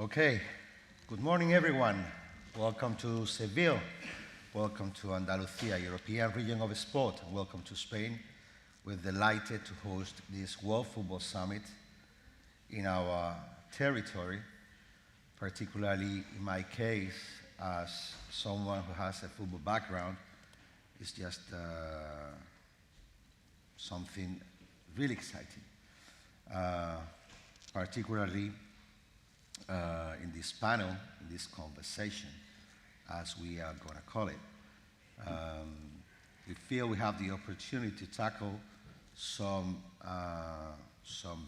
Okay, good morning everyone. Welcome to Seville. Welcome to Andalusia, European region of sport. And welcome to Spain. We're delighted to host this World Football Summit in our territory, particularly in my case, as someone who has a football background. It's just something really exciting, particularly in this panel, in this conversation, as we are going to call it. We feel we have the opportunity to tackle some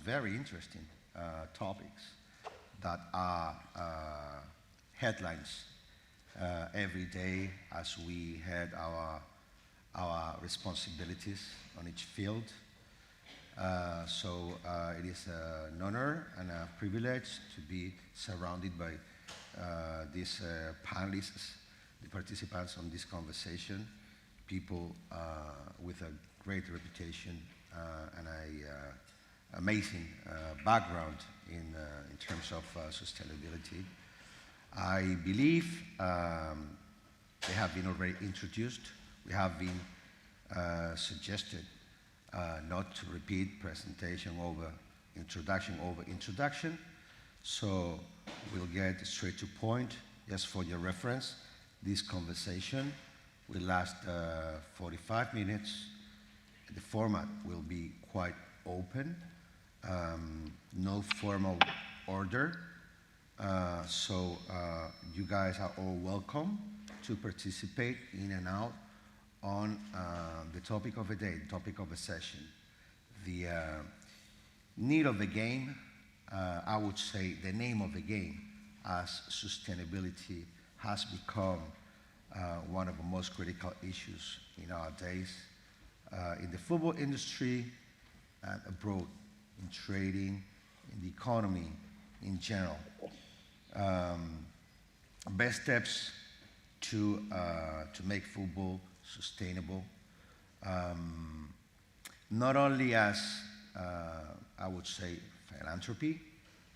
very interesting topics that are headlines every day as we had our responsibilities on each field. So it is an honor and a privilege to be surrounded by these panelists, the participants on this conversation, people with a great reputation and an amazing background in terms of sustainability. I believe they have been already introduced. We have been suggested not to repeat presentation over introduction. So we'll get straight to point. Just for your reference, this conversation will last 45 minutes. The format will be quite open, no formal order. So you guys are all welcome to participate in and out on the topic of the day, the topic of the session. The need of the game, I would say the name of the game, as sustainability has become one of the most critical issues in our days, in the football industry and abroad, in trading, in the economy in general. Best steps to make football sustainable, not only as, I would say, philanthropy,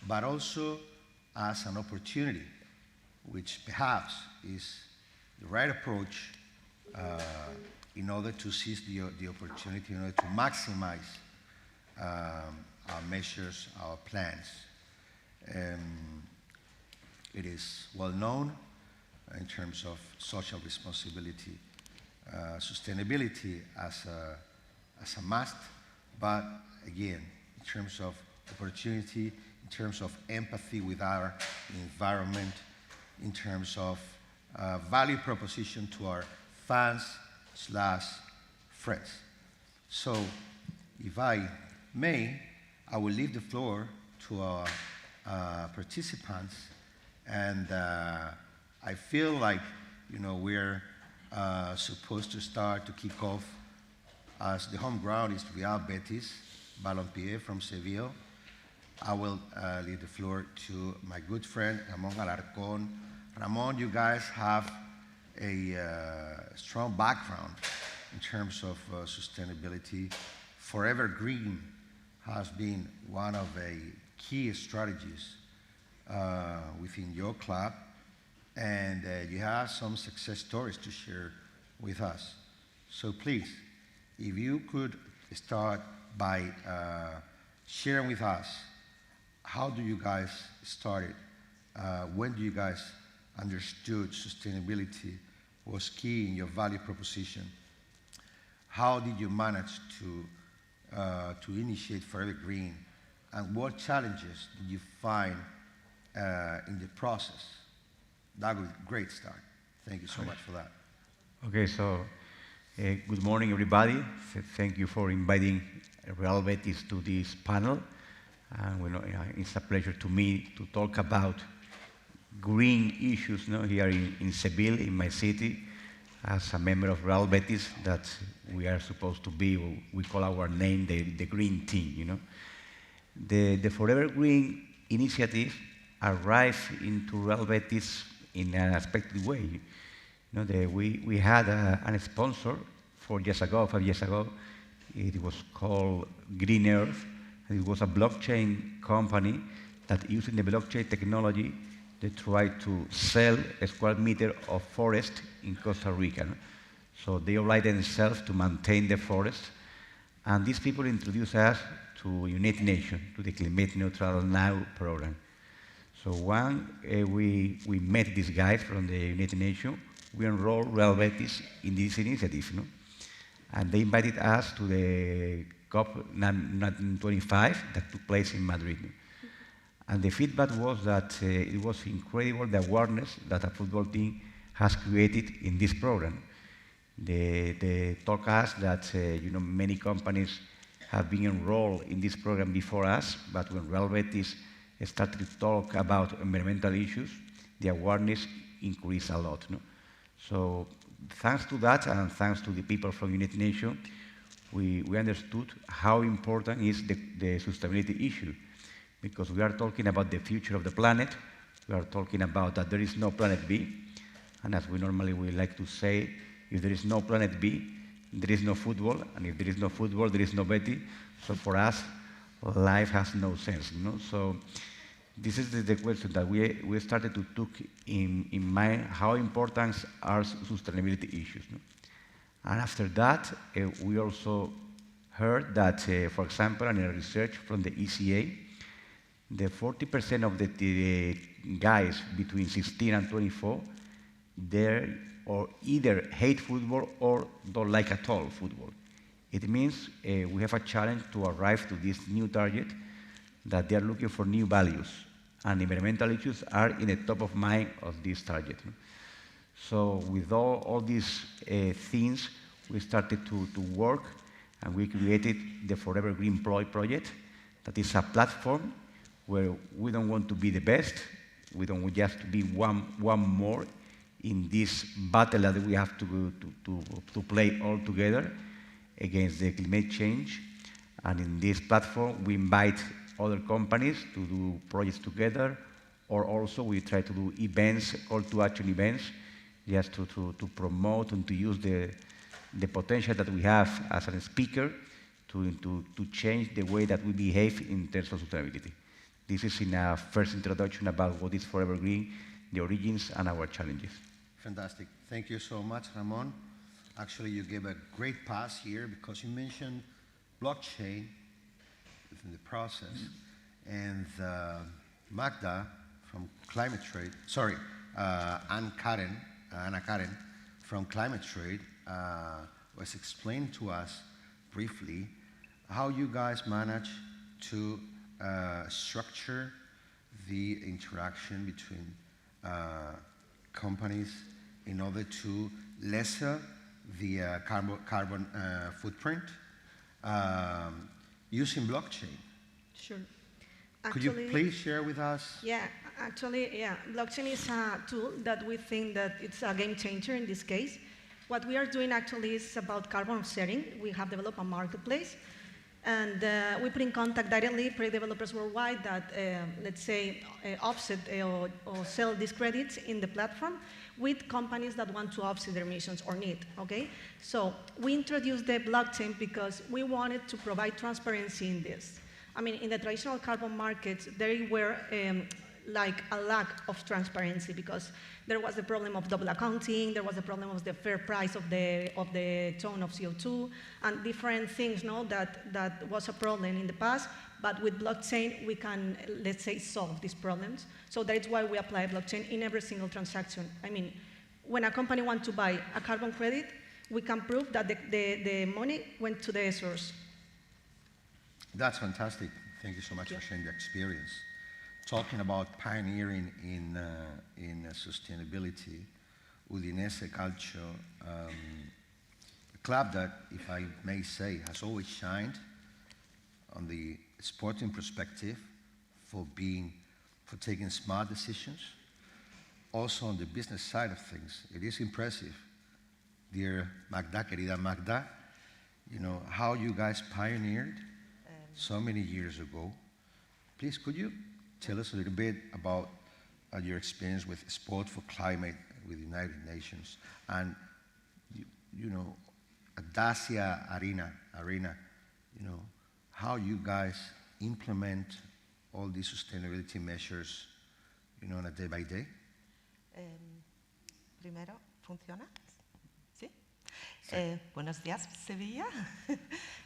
but also as an opportunity, which perhaps is the right approach in order to seize the opportunity, in order to maximize our measures, our plans. It is well known in terms of social responsibility, sustainability as a must, but again, in terms of opportunity, in terms of empathy with our environment, in terms of value proposition to our fans/friends. So, if I may, I will leave the floor to our participants, and I feel like, we're supposed to start to kick off, as the home ground is Real Betis, Balompié from Seville. I will leave the floor to my good friend, Ramon Alarcon. Ramon, you guys have a strong background in terms of sustainability. Forever Green has been one of the key strategies within your club, and you have some success stories to share with us. So please, if you could start by sharing with us, how do you guys started? When do you guys understood sustainability was key in your value proposition? How did you manage to initiate Forever Green? And what challenges did you find in the process? That was a great start. Thank you so much for that. Okay, so good morning, everybody. Thank you for inviting Real Betis to this panel. It's a pleasure to me to talk about green issues here in Seville, in my city, as a member of Real Betis, that we are supposed to be, we call our name the green team. The Forever Green initiative arrived into Real Betis in an unexpected way. We had a sponsor 5 years ago. It was called Green Earth. It was a blockchain company that using the blockchain technology, they try to sell a square meter of forest in Costa Rica. No? So they oblige themselves to maintain the forest. And these people introduced us to United Nations, to the Climate Neutral Now program. So when we met these guys from the United Nations, we enrolled Real Betis in this initiative. No? And they invited us to the COP25 that took place in Madrid. And the feedback was that it was incredible, the awareness that a football team has created in this program. They told us that many companies have been enrolled in this program before us, but when Real Betis started to talk about environmental issues, the awareness increased a lot. No? So thanks to that, and thanks to the people from United Nations, we understood how important is the sustainability issue, because we are talking about the future of the planet. We are talking about that there is no planet B, and as we normally we like to say, if there is no planet B, there is no football, and if there is no football, there is no Betis. So for us, life has no sense. So this is the question that we started to take in mind, how important are sustainability issues. No? And after that, we also heard that, for example, in a research from the ECA, the 40% of the guys between 16 and 24, they or either hate football or don't like at all football. It means we have a challenge to arrive to this new target, that they are looking for new values, and environmental issues are in the top of mind of this target. So with all these things, we started to work, and we created the Forever Green project, that is a platform where we don't want to be the best, we don't want just to be one more in this battle that we have to play all together against the climate change. And in this platform, we invite other companies to do projects together, or also we try to do events, call to action events, just to promote and to use the potential that we have as a speaker to change the way that we behave in terms of sustainability. This is in a first introduction about what is Forever Green, the origins, and our challenges. Fantastic. Thank you so much, Ramon. Actually, you gave a great pass here because you mentioned blockchain within the process. And Magda from ClimateTrade, sorry, Anna Karen from ClimateTrade was explaining to us briefly how you guys manage to structure the interaction between companies in order to lessen the carbon footprint using blockchain. Sure. Could you please share with us? Yeah, actually, yeah. Blockchain is a tool that we think that it's a game changer in this case. What we are doing actually is about carbon offsetting. We have developed a marketplace, and we put in contact directly project developers worldwide that, let's say, offset or sell these credits in the platform with companies that want to offset their emissions or need, okay? So we introduced the blockchain because we wanted to provide transparency in this. I mean, in the traditional carbon markets, there were like a lack of transparency because there was the problem of double accounting, there was the problem of the fair price of the ton of CO2, and different things, no, that was a problem in the past. But with blockchain, we can, let's say, solve these problems. So that's why we apply blockchain in every single transaction. I mean, when a company wants to buy a carbon credit, we can prove that the money went to the source. That's fantastic. Thank you so much for sharing the experience. Talking about pioneering in sustainability, Udinese Calcio, a club that, if I may say, has always shined on the sporting perspective for taking smart decisions. Also on the business side of things, it is impressive. Dear Magda, querida Magda, you know, how you guys pioneered so many years ago. Please, could you tell us a little bit about your experience with Sport for Climate with the United Nations and, you know, Dacia Arena, you know, how you guys implement all these sustainability measures, you know, on a day by day? Primero, ¿funciona? ¿Sí? Sí. Buenos días, Sevilla,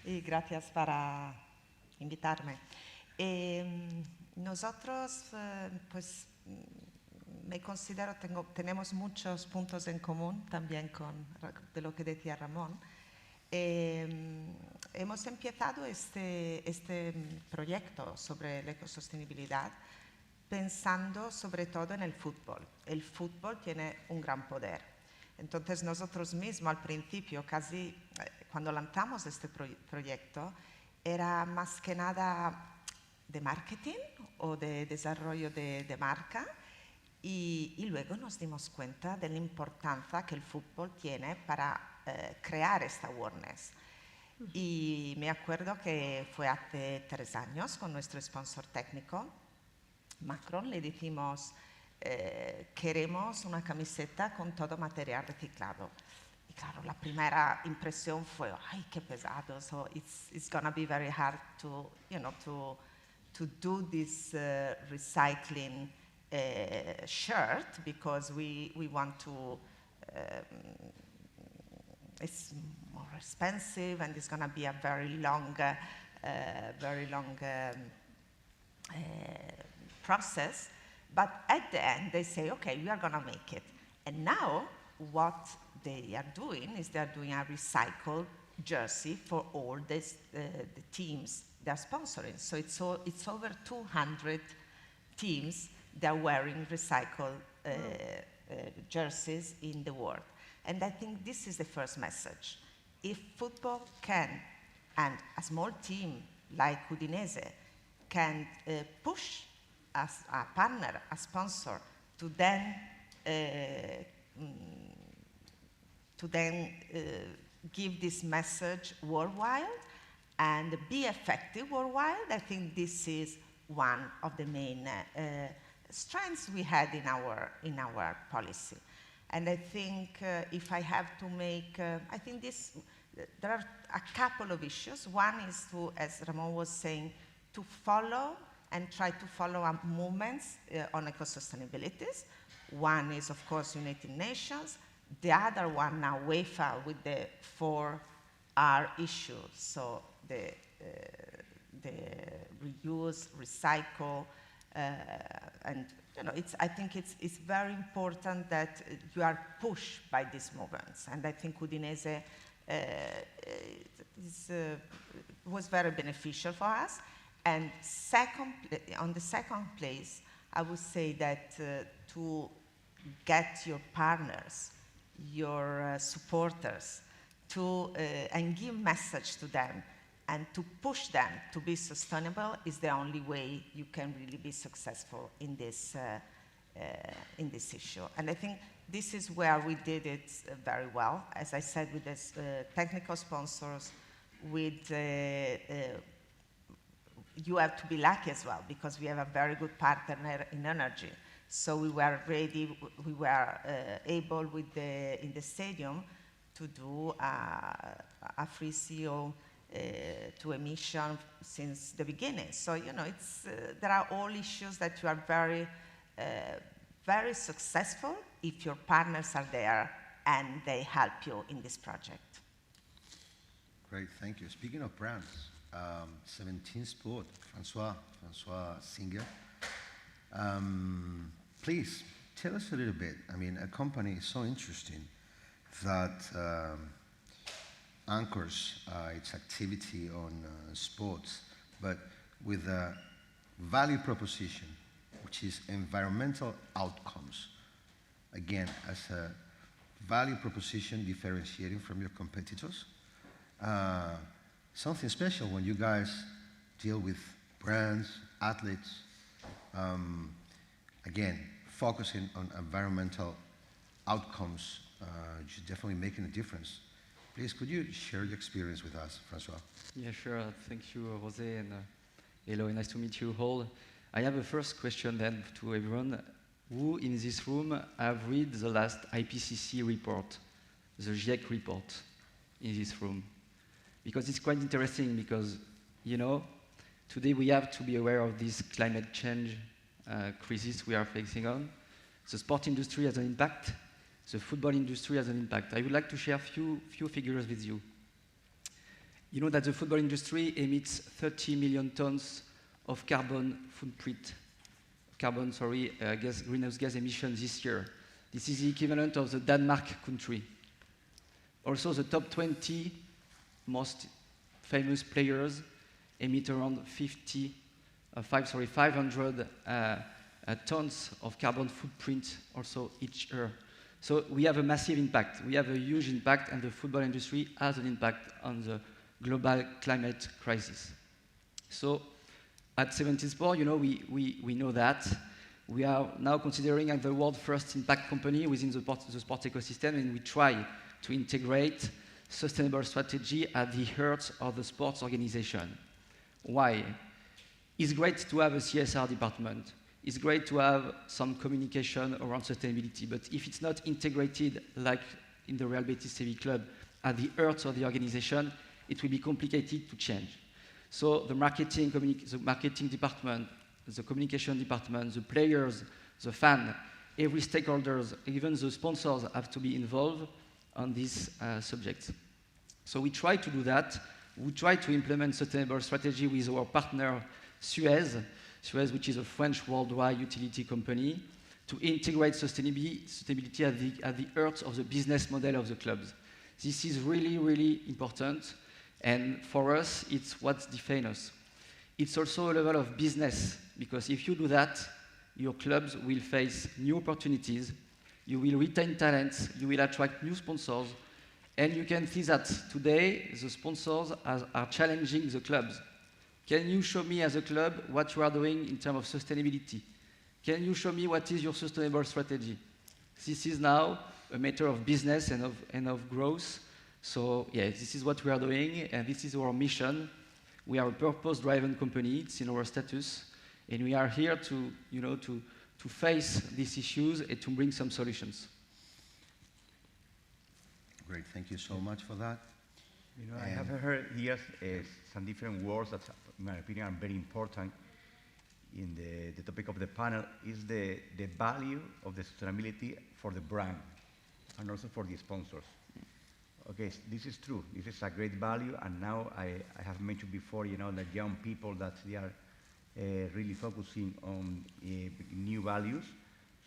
y gracias para invitarme. Nosotros, pues, me considero, tenemos muchos puntos en común también de lo que decía Ramón. Hemos empezado este proyecto sobre la ecosostenibilidad pensando sobre todo en el fútbol. El fútbol tiene un gran poder. Entonces nosotros mismos al principio, casi cuando lanzamos este proyecto, era más que nada de marketing o de desarrollo de marca, y luego nos dimos cuenta de la importancia que el fútbol tiene para crear esta awareness. Y me acuerdo que fue hace 3 años con nuestro sponsor técnico, Macron, le dijimos, queremos una camiseta con todo material reciclado. Y claro, la primera impresión fue, ay, qué pesado, so it's gonna be very hard to, you know, to do this recycling shirt, because we want to, it's more expensive and it's going to be a very long process. But at the end, they say, okay, we are going to make it. And now what they are doing is they're doing a recycled jersey for all the teams they're sponsoring. So it's over 200 teams that are wearing recycled jerseys in the world. And I think this is the first message. If football can, and a small team like Udinese can push as a partner, a sponsor, to then give this message worldwide and be effective worldwide, I think this is one of the main strengths we had in our policy. And I think if I have to make, I think there are a couple of issues. One is to, as Ramon was saying, to follow and try to follow movements on eco-sustainabilities. One is, of course, United Nations. The other one now, UEFA, with the 4R issue. So the reuse, recycle, and you know, I think it's very important that you are pushed by these movements. And I think Udinese was very beneficial for us. And on the second place, I would say that to get your partners, your supporters, and give message to them, and to push them to be sustainable is the only way you can really be successful in this issue. And I think this is where we did it very well. As I said, with this technical sponsors, with you have to be lucky as well, because we have a very good partner in energy. So we were ready, we were able in the stadium to do a free CO to emission since the beginning. So, you know, there are all issues that you are very, very successful if your partners are there and they help you in this project. Great, thank you. Speaking of brands, 17 Sport, Francois Singer. Please, tell us a little bit. I mean, a company is so interesting that anchors its activity on sports, but with a value proposition, which is environmental outcomes. Again, as a value proposition differentiating from your competitors. Something special when you guys deal with brands, athletes, again, focusing on environmental outcomes, you're definitely making a difference. Please, could you share your experience with us, Francois? Yeah, sure. Thank you, José, and hello, nice to meet you all. I have a first question then to everyone. Who in this room have read the last IPCC report, the GIEC report in this room? Because it's quite interesting because, you know, Today we have to be aware of this climate change crisis we are facing on. The sport industry has an impact. The football industry has an impact. I would like to share a few figures with you. You know that the football industry emits 30 million tons of greenhouse gas emissions this year. This is the equivalent of the Denmark country. Also, the top 20 most famous players emit around 500 tons of carbon footprint also each year. So we have a massive impact. We have a huge impact, and the football industry has an impact on the global climate crisis. So at 17 Sport, you know, we know that. We are now considering the world's first impact company within the sport ecosystem, and we try to integrate sustainable strategy at the heart of the sports organization. Why? It's great to have a CSR department. It's great to have some communication around sustainability, but if it's not integrated, like in the Real Betis Civic Club, at the heart of the organization, it will be complicated to change. So the marketing department, the communication department, the players, the fan, every stakeholders, even the sponsors have to be involved on this subject. So we try to do that. We try to implement sustainable strategy with our partner Suez, which is a French worldwide utility company, to integrate sustainability at the heart of the business model of the clubs. This is really, really important, and for us, it's what defines us. It's also a level of business, because if you do that, your clubs will face new opportunities, you will retain talents, you will attract new sponsors, and you can see that today the sponsors are challenging the clubs. Can you show me as a club what you are doing in terms of sustainability? Can you show me what is your sustainable strategy? This is now a matter of business and of growth. So yeah, this is what we are doing, and this is our mission. We are a purpose-driven company. It's in our status, and we are here to face these issues and to bring some solutions. Great, thank you so much for that. You know, I have heard here some different words that, in my opinion, are very important in the topic of the panel, is the value of the sustainability for the brand and also for the sponsors. Okay, this is true. This is a great value, and now I have mentioned before, you know, that young people, that they are really focusing on new values.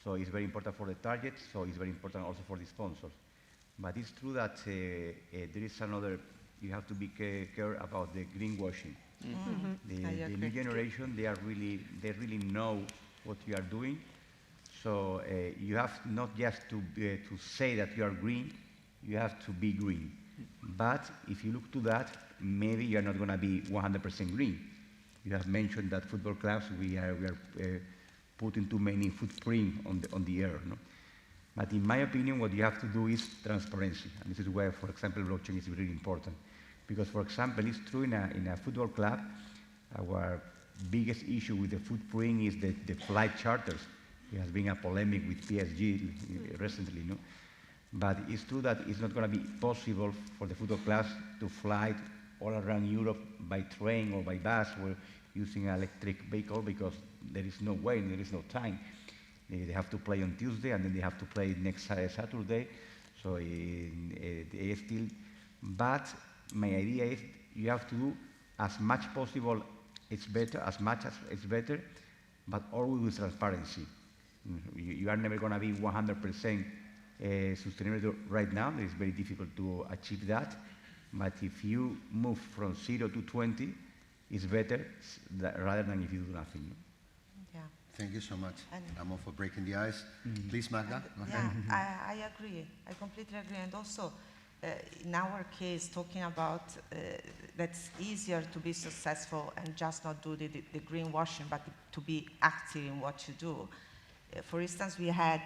So it's very important for the target, so it's very important also for the sponsors. But it's true that there is another, you have to be careful about the greenwashing. Mm-hmm. The new generation, they really know what you are doing. So you have not just to say that you are green, you have to be green. But if you look to that, maybe you are not going to be 100% green. You have mentioned that football clubs, we are putting too many footprint on the air. No? But in my opinion, what you have to do is transparency. And this is where, for example, blockchain is really important. Because, for example, it's true in a football club, our biggest issue with the footprint is the flight charters. There has been a polemic with PSG recently, no? But it's true that it's not going to be possible for the football clubs to fly all around Europe by train or by bus or using an electric vehicle, because there is no way, there is no time. They have to play on Tuesday, and then they have to play next Saturday. So they still, but my idea is you have to do as much possible, it's better, as much as it's better, but always with transparency. You are never going to be 100% sustainable right now. It's very difficult to achieve that. But if you move from 0 to 20, it's better rather than if you do nothing. Yeah. Thank you so much, And- Ramon, for breaking the ice. Please, Magda, go ahead. Yeah, I agree. I completely agree. And also, in our case, talking about that's easier to be successful and just not do the greenwashing, but to be active in what you do. For instance, we had,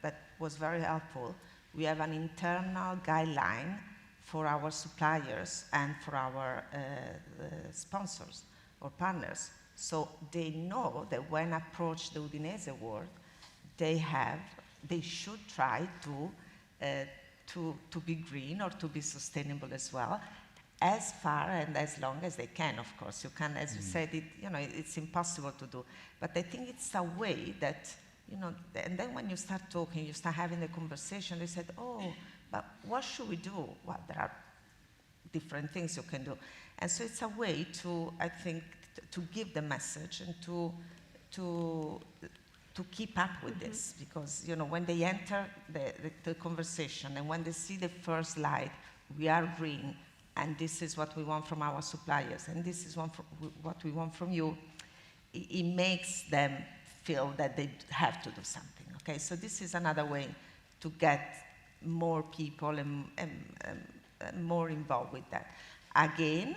that was very helpful, we have an internal guideline for our suppliers and for our sponsors or partners. So they know that when approach the Udinese world, they should try to be green or to be sustainable as well. as far and as long as they can, of course. You can, as you said, it's impossible to do. But I think it's a way that, and then when you start talking, you start having the conversation, they said, oh, but what should we do? Well, there are different things you can do. And so it's a way to, I think, to give the message and to keep up with this, because when they enter the conversation and when they see the first slide, we are green, and this is what we want from our suppliers, and this is what we want from you, it makes them feel that they have to do something. Okay, so this is another way to get more people and more involved with that. Again,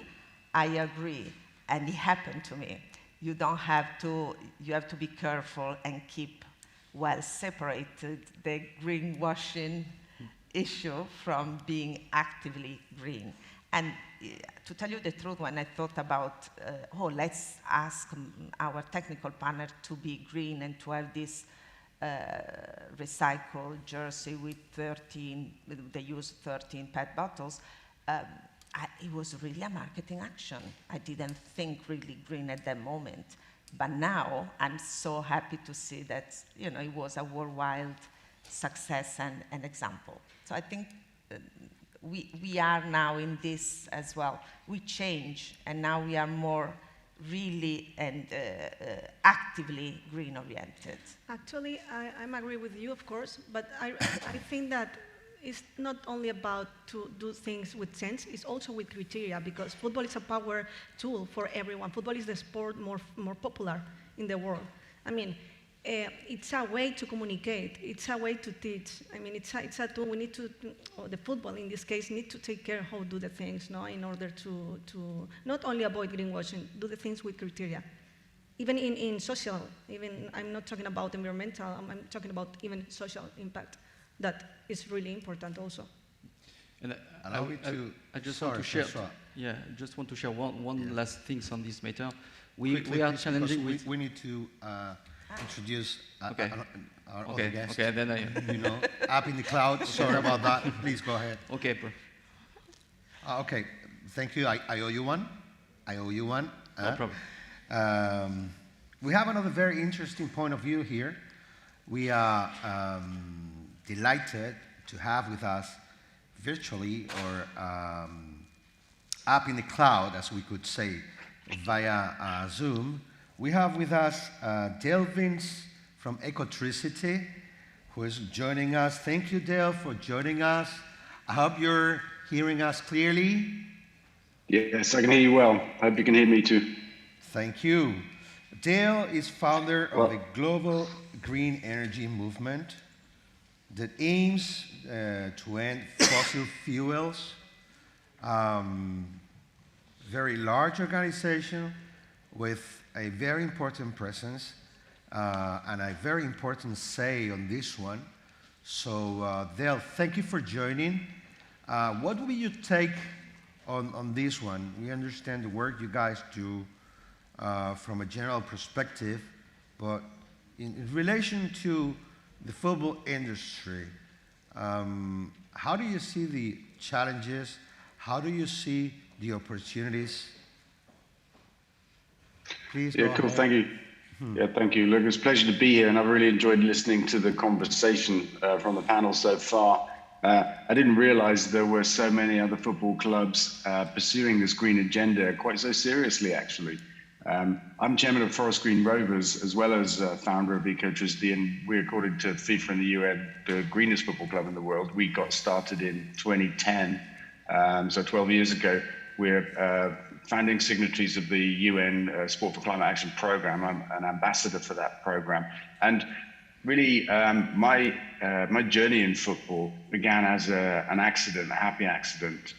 I agree, and it happened to me. You have to be careful and keep well separated the greenwashing issue from being actively green. And to tell you the truth, when I thought about, let's ask our technical partner to be green and to have this recycled jersey with 13, they use 13 PET bottles, it was really a marketing action. I didn't think really green at that moment. But now I'm so happy to see that it was a worldwide success and example. So I think we are now in this as well. We change, and now we are more really and actively green oriented. Actually, I'm agree with you, of course, but I think that it's not only about to do things with sense, it's also with criteria, because football is a power tool for everyone. Football is the sport more popular in the world. I mean, it's a way to communicate, it's a way to teach. I mean, it's a tool. We need to, the football in this case, need to take care how to do the things, no, in order to not only avoid greenwashing, do the things with criteria. Even in social, even I'm not talking about environmental, I'm talking about even social impact. That is really important also. And I just want to share. Francois. Yeah, I just want to share one last thing on this matter. Quickly, we are please, challenging. we need to introduce our other guest. Okay, then up in the cloud. Sorry about that. Please go ahead. Okay. Okay, thank you. I owe you one. No problem. We have another very interesting point of view here. We are delighted to have with us virtually or up in the cloud, as we could say, via Zoom. We have with us Dale Vince from Ecotricity, who is joining us. Thank you, Dale, for joining us. I hope you're hearing us clearly. Yes, I can hear you well. I hope you can hear me too. Thank you. Dale is founder of the global green energy movement that aims to end fossil fuels. Very large organization with a very important presence and a very important say on this one. So Dale, thank you for joining. What will you take on this one? We understand the work you guys do from a general perspective, but in relation to the football industry, how do you see the challenges? How do you see the opportunities? Please go cool. ahead. Thank you. Yeah, thank you. Look, it's a pleasure to be here, and I've really enjoyed listening to the conversation from the panel so far. I didn't realize there were so many other football clubs pursuing this green agenda quite so seriously, actually. I'm chairman of Forest Green Rovers, as well as founder of Ecotricity, and we're, according to FIFA and the UN, the greenest football club in the world. We got started in 2010, so 12 years ago. We're founding signatories of the UN Sport for Climate Action Program. I'm an ambassador for that program. And really, my journey in football began as an accident, a happy accident,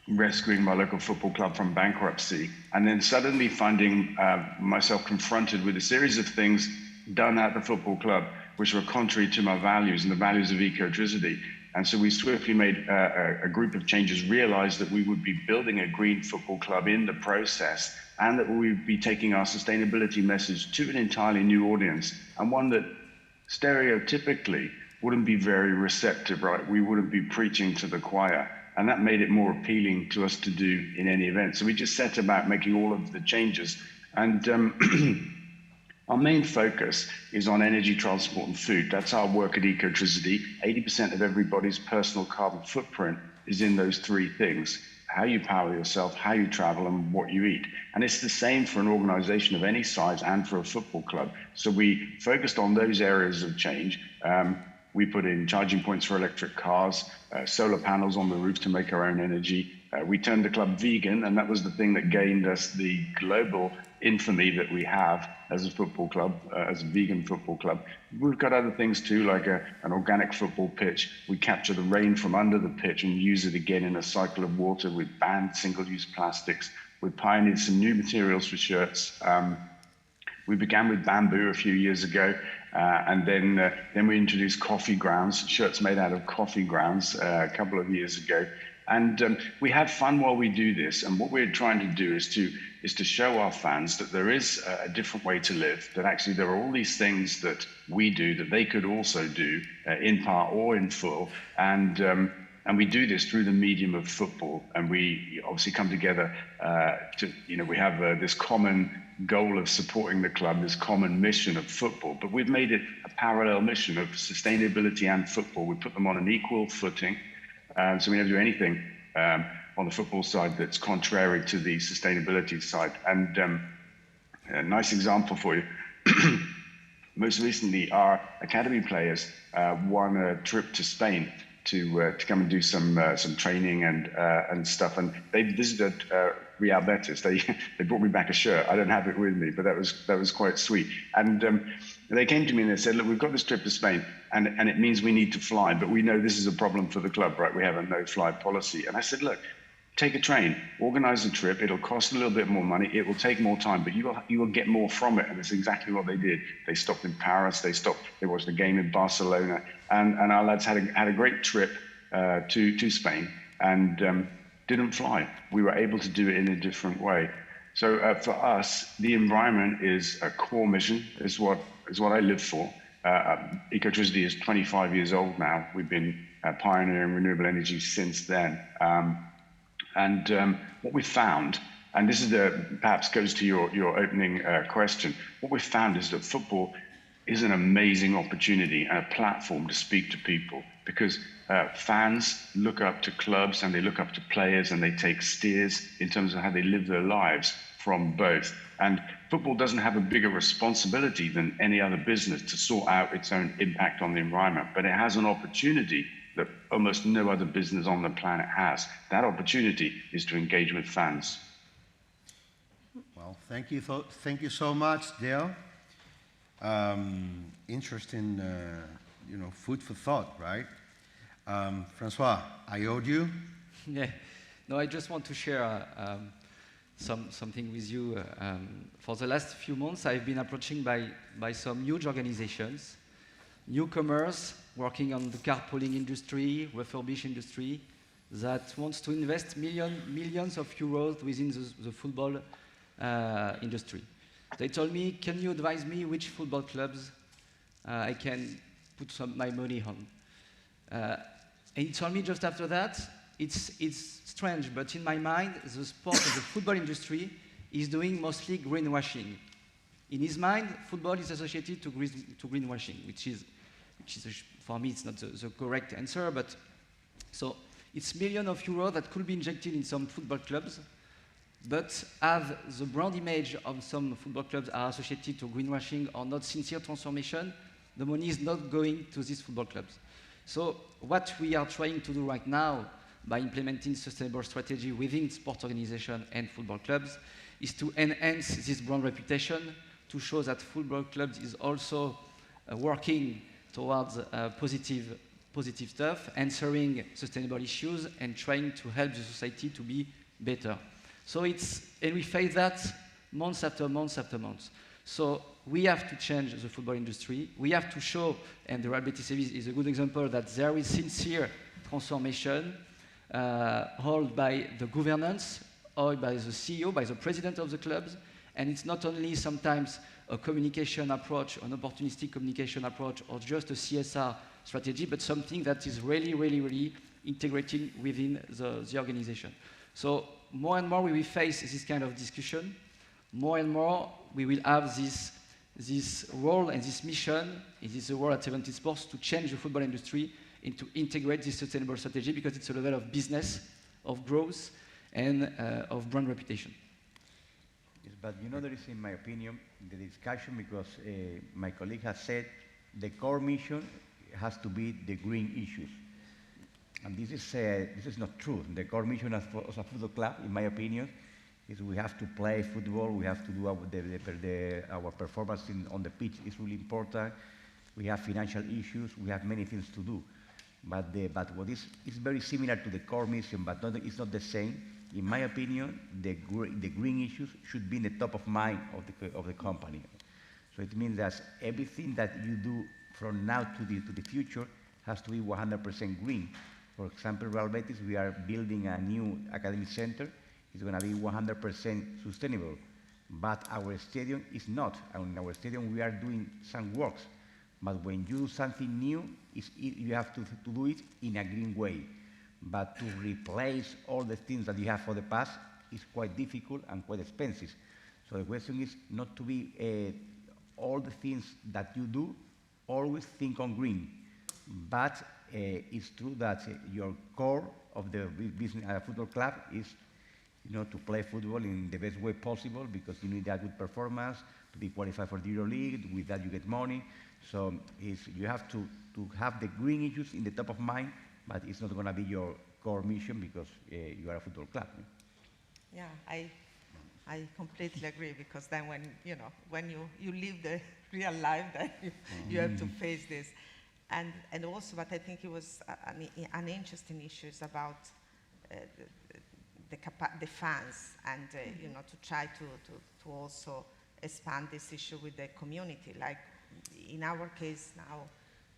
rescuing my local football club from bankruptcy, and then suddenly finding myself confronted with a series of things done at the football club which were contrary to my values and the values of Ecotricity. And so we swiftly made a group of changes, realized that we would be building a green football club in the process, and that we would be taking our sustainability message to an entirely new audience, and one that stereotypically wouldn't be very receptive, right? We wouldn't be preaching to the choir. and that made it more appealing to us to do in any event. So we just set about making all of the changes. And our main focus is on energy, transport, and food. That's our work at Ecotricity. 80% of everybody's personal carbon footprint is in those three things: how you power yourself, how you travel, and what you eat. And it's the same for an organization of any size and for a football club. So we focused on those areas of change. We put in charging points for electric cars, solar panels on the roof to make our own energy. We turned the club vegan, and that was the thing that gained us the global infamy that we have as a football club, as a vegan football club. We've got other things too, like an organic football pitch. We capture the rain from under the pitch and use it again in a cycle of water. We've banned single-use plastics. We pioneered some new materials for shirts. We began with bamboo a few years ago, and then we introduced coffee grounds, shirts made out of coffee grounds a couple of years ago. And we have fun while we do this. And what we're trying to do is to show our fans that there is a different way to live, that actually there are all these things that we do that they could also do in part or in full. And we do this through the medium of football. And we obviously come together we have this common goal of supporting the club, this common mission of football, but we've made it a parallel mission of sustainability and football. We put them on an equal footing. So we never do anything on the football side that's contrary to the sustainability side. And a nice example for you. Most recently, our academy players won a trip to Spain to come and do some training and stuff. And they visited Real Betis. They brought me back a shirt. I don't have it with me, but that was quite sweet. And they came to me and they said, "Look, we've got this trip to Spain, and it means we need to fly, but we know this is a problem for the club, right? We have a no-fly policy." And I said, "Look, take a train, organize a trip. It'll cost a little bit more money. It will take more time, but you will get more from it." And it's exactly what they did. They stopped in Paris. They watched a game in Barcelona, and our lads had a great trip to Spain and didn't fly. We were able to do it in a different way. So for us, the environment is a core mission. Is what I live for. Ecotricity is 25 years old now. We've been pioneering renewable energy since then. What we found, and this is perhaps goes to your opening question, what we found is that football is an amazing opportunity and a platform to speak to people, because fans look up to clubs and they look up to players and they take steers in terms of how they live their lives from both. And football doesn't have a bigger responsibility than any other business to sort out its own impact on the environment, but it has an opportunity that almost no other business on the planet has. That opportunity is to engage with fans. Well, thank you so much, Dale. Interesting, food for thought, right? Francois, I owed you. Yeah. No, I just want to share something with you. For the last few months, I've been approached by some huge organizations, newcomers working on the carpooling industry, refurbish industry, that wants to invest millions of euros within the football industry. They told me, "Can you advise me which football clubs I can put my money on?" And he told me just after that, it's strange, but in my mind, the sport of the football industry is doing mostly greenwashing. In his mind, football is associated to greenwashing, which is for me, it's not the correct answer, but so it's millions of euros that could be injected in some football clubs, but as the brand image of some football clubs are associated to greenwashing or not sincere transformation, the money is not going to these football clubs. So what we are trying to do right now by implementing sustainable strategy within sports organizations and football clubs is to enhance this brand reputation, to show that football clubs is also working towards positive stuff, answering sustainable issues, and trying to help the society to be better. So and we face that month after month after month. So we have to change the football industry. We have to show, and the Real Betis is a good example, that there is sincere transformation held by the governance, or by the CEO, by the president of the clubs. And it's not only sometimes a communication approach, an opportunistic communication approach, or just a CSR strategy, but something that is really, really, really integrating within the organization. So more and more we will face this kind of discussion. More and more we will have this role and this mission in this world at 17 Sports to change the football industry and to integrate this sustainable strategy, because it's a level of business, of growth, and of brand reputation. Yes, but you know, there is, in my opinion, the discussion, because my colleague has said the core mission has to be the green issues. And this is not true. The core mission as a football club, in my opinion, is we have to play football, we have to do our performance on the pitch is really important. We have financial issues, we have many things to do. But what is very similar to the core mission, but it's not the same. In my opinion, the green issues should be in the top of mind of the company. So it means that everything that you do from now to the future has to be 100% green. For example, Real Betis, we are building a new academic center. It's going to be 100% sustainable. But our stadium is not. In our stadium, we are doing some works. But when you do something new, you have to do it in a green way. But to replace all the things that you have for the past is quite difficult and quite expensive. So the question is not to be all the things that you do, always think on green. But it's true that your core of the business football club is, to play football in the best way possible, because you need a good performance to be qualified for the Euro League. With that, you get money. So you have to have the green issues in the top of mind, but it's not going to be your core mission, because you are a football club. Yeah, I completely agree, because then when you live the real life, then you have to face this. And also, but I think it was an interesting issue is about the fans, and to try to also expand this issue with the community. Like in our case now,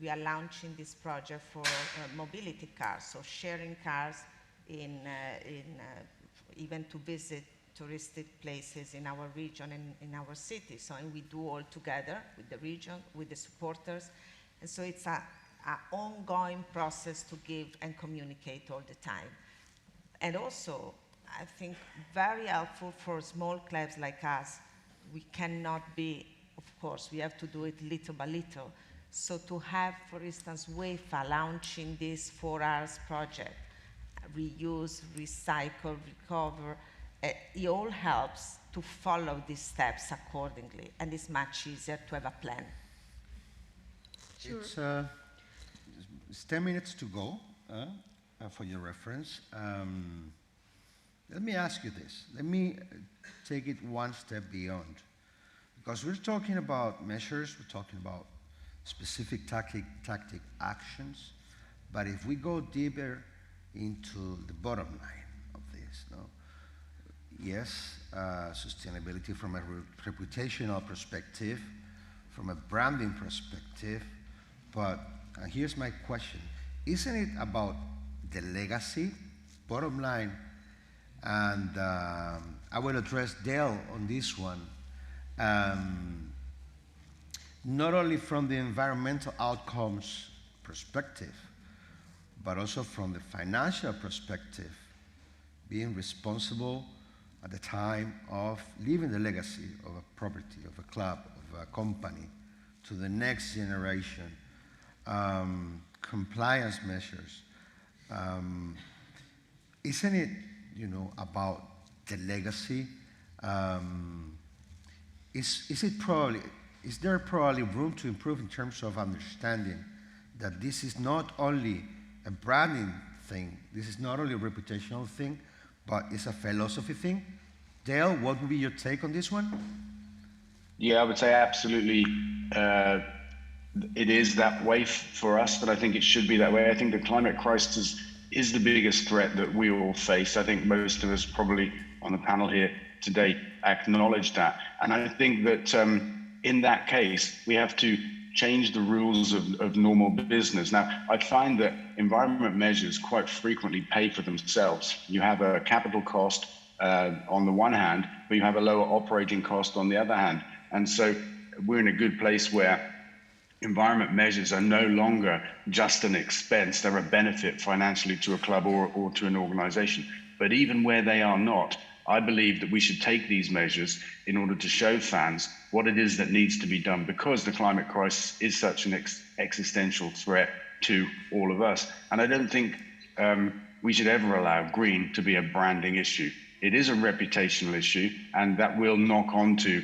we are launching this project for mobility cars, so sharing cars even to visit touristic places in our region and in our city. So, and we do all together with the region, with the supporters. And so it's an ongoing process to give and communicate all the time. And also, I think very helpful for small clubs like us. We cannot be, of course, we have to do it little by little. So to have, for instance, UEFA launching this 4 hours project, reuse, recycle, recover, it all helps to follow these steps accordingly, and it's much easier to have a plan. Sure. It's 10 minutes to go for your reference. Let me ask you this. Let me take it one step beyond. Because we're talking about measures, we're talking about specific tactic actions, but if we go deeper into the bottom line of this, yes, sustainability from a reputational perspective, from a branding perspective, but here's my question. Isn't it about the legacy, bottom line? And I will address Dale on this one. Not only from the environmental outcomes perspective, but also from the financial perspective, being responsible at the time of leaving the legacy of a property, of a club, of a company to the next generation, compliance measures. Isn't it, about the legacy? Is there probably room to improve in terms of understanding that this is not only a branding thing, this is not only a reputational thing, but it's a philosophy thing? Dale, what would be your take on this one? Yeah, I would say absolutely. It is that way for us, but I think it should be that way. I think the climate crisis is the biggest threat that we all face. I think most of us probably on the panel here today acknowledge that. And I think that in that case, we have to change the rules of normal business. Now, I find that environment measures quite frequently pay for themselves. You have a capital cost on the one hand, but you have a lower operating cost on the other hand. And so we're in a good place where environment measures are no longer just an expense, they're a benefit financially to a club or to an organization. But even where they are not, I believe that we should take these measures in order to show fans what it is that needs to be done, because the climate crisis is such an existential threat to all of us. And I don't think we should ever allow green to be a branding issue. It is a reputational issue, and that will knock on to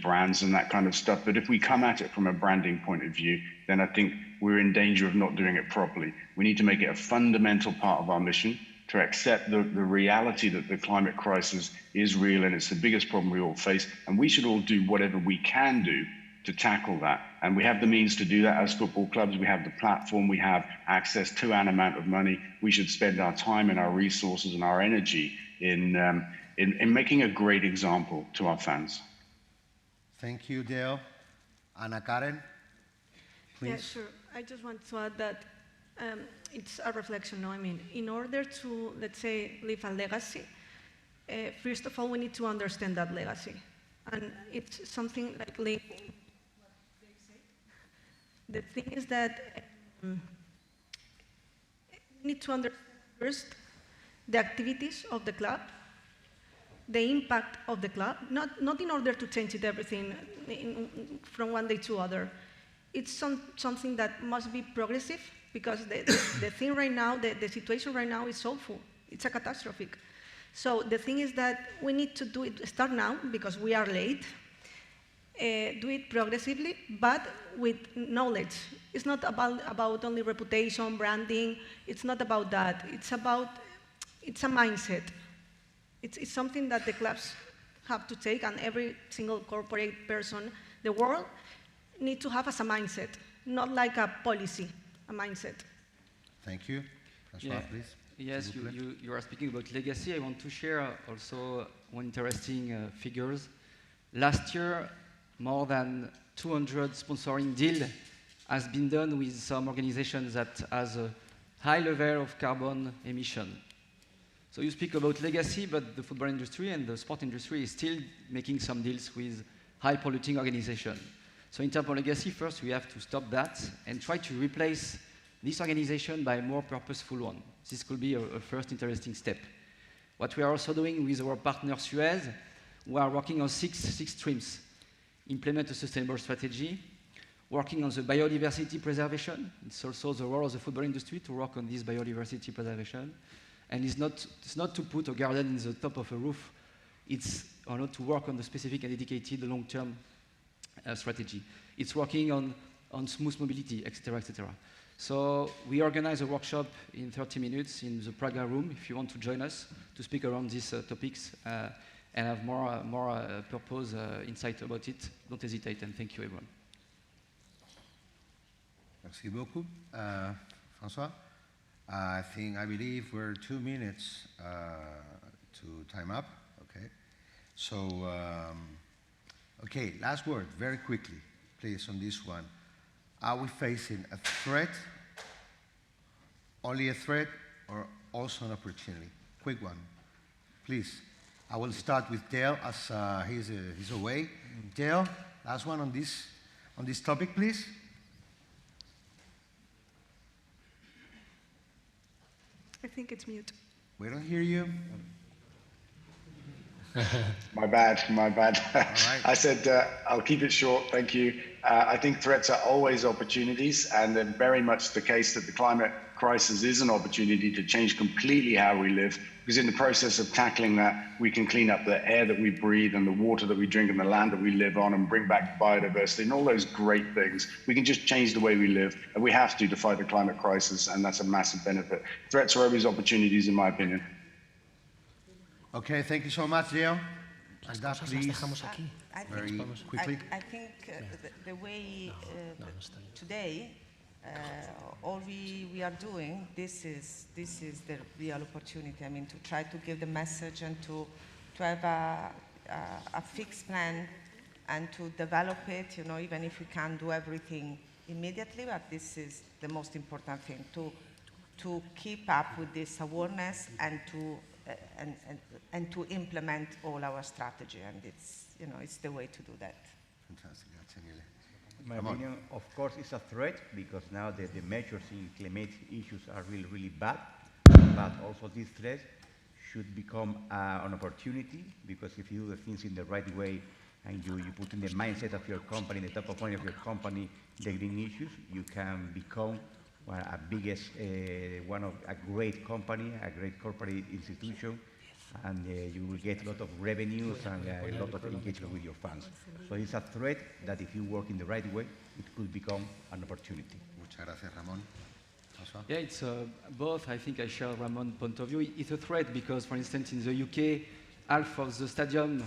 brands and that kind of stuff. But if we come at it from a branding point of view, then I think we're in danger of not doing it properly. We need to make it a fundamental part of our mission, to accept the reality that the climate crisis is real and it's the biggest problem we all face. And we should all do whatever we can do to tackle that. And we have the means to do that as football clubs. We have the platform, we have access to an amount of money. We should spend our time and our resources and our energy in making a great example to our fans. Thank you, Dale. Anna Karen, please. Yeah, sure. I just want to add that it's a reflection, no? I mean, in order to, let's say, leave a legacy, first of all, we need to understand that legacy. And it's something like linked to what they say. The thing is that we need to understand first the activities of the club, the impact of the club, not in order to change it everything from one day to other. It's something that must be progressive, because the thing right now, the situation right now is awful. It's a catastrophic. So the thing is that we need to do it, start now, because we are late, do it progressively, but with knowledge. It's not about only reputation, branding. It's not about that. It's a mindset. It's something that the clubs have to take, and every single corporate person in the world need to have as a mindset, not like a policy, a mindset. Thank you. Francois, please. Yes, you are speaking about legacy. I want to share also one interesting figures. Last year, more than 200 sponsoring deals has been done with some organizations that has a high level of carbon emission. So you speak about legacy, but the football industry and the sport industry is still making some deals with high polluting organizations. So in terms of legacy, first we have to stop that and try to replace this organization by a more purposeful one. This could be a first interesting step. What we are also doing with our partner Suez, we are working on six streams. Implement a sustainable strategy, working on the biodiversity preservation. It's also the role of the football industry to work on this biodiversity preservation. And it's not to put a garden in the top of a roof. It's to work on the specific and dedicated long-term strategy. It's working on smooth mobility, etc., etc. So we organize a workshop in 30 minutes in the Praga room, if you want to join us, to speak around these topics and have more purpose, insight about it. Don't hesitate, and thank you, everyone. Merci beaucoup. Francois? I believe we're 2 minutes to time up, okay? So, okay, last word, very quickly, please, on this one. Are we facing a threat, only a threat, or also an opportunity? Quick one, please. I will start with Dale, as he's away. Dale, last one on this topic, please. I think it's mute. We don't hear you. My bad. right. I said I'll keep it short, thank you. I think threats are always opportunities, and they're very much the case that the climate crisis is an opportunity to change completely how we live, because in the process of tackling that, we can clean up the air that we breathe and the water that we drink and the land that we live on, and bring back biodiversity and all those great things. We can just change the way we live, and we have to fight the climate crisis, and that's a massive benefit. Threats are always opportunities, in my opinion. Okay, thank you so much, Dale. Magda, please. Very quickly. I think the way today, all we are doing, this is the real opportunity. I mean, to try to give the message and to have a fixed plan and to develop it, even if we can't do everything immediately, but this is the most important thing, to keep up with this awareness and to implement all our strategy, and it's the way to do that. Fantastic, grazie mille. my Ramon. opinion, of course, it's a threat because now the measures in climate issues are really, really bad. But also this threat should become an opportunity because if you do the things in the right way and you put in the mindset of your company, in the top of mind of your company, the green issues, you can become a great company, a great corporate institution, and you will get a lot of revenues and a lot of engagement with your fans. So it's a threat that if you work in the right way, it could become an opportunity. Muchas gracias, Ramón. François? Yeah, it's both. I think I share Ramon's point of view. It's a threat because, for instance, in the UK, half of the stadium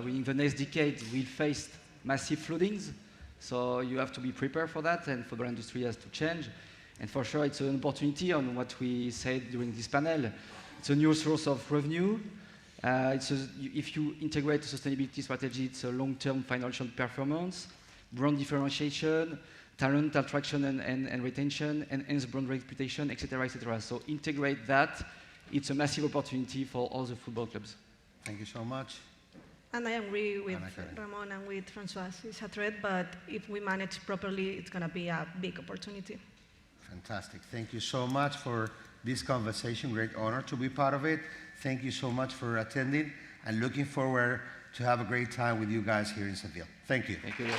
in the next decade will face massive floodings. So you have to be prepared for that, and football industry has to change. And for sure, it's an opportunity on what we said during this panel. It's a new source of revenue. If you integrate a sustainability strategy, it's a long-term financial performance, brand differentiation, talent attraction and retention, enhance brand reputation, etc., etc. So integrate that. It's a massive opportunity for all the football clubs. Thank you so much. And I agree with Ana Karen. Ramon and with Francois. It's a threat, but if we manage properly, it's going to be a big opportunity. Fantastic. Thank you so much for this conversation. Great honor to be part of it. Thank you so much for attending and looking forward to have a great time with you guys here in Seville. Thank you. Thank you.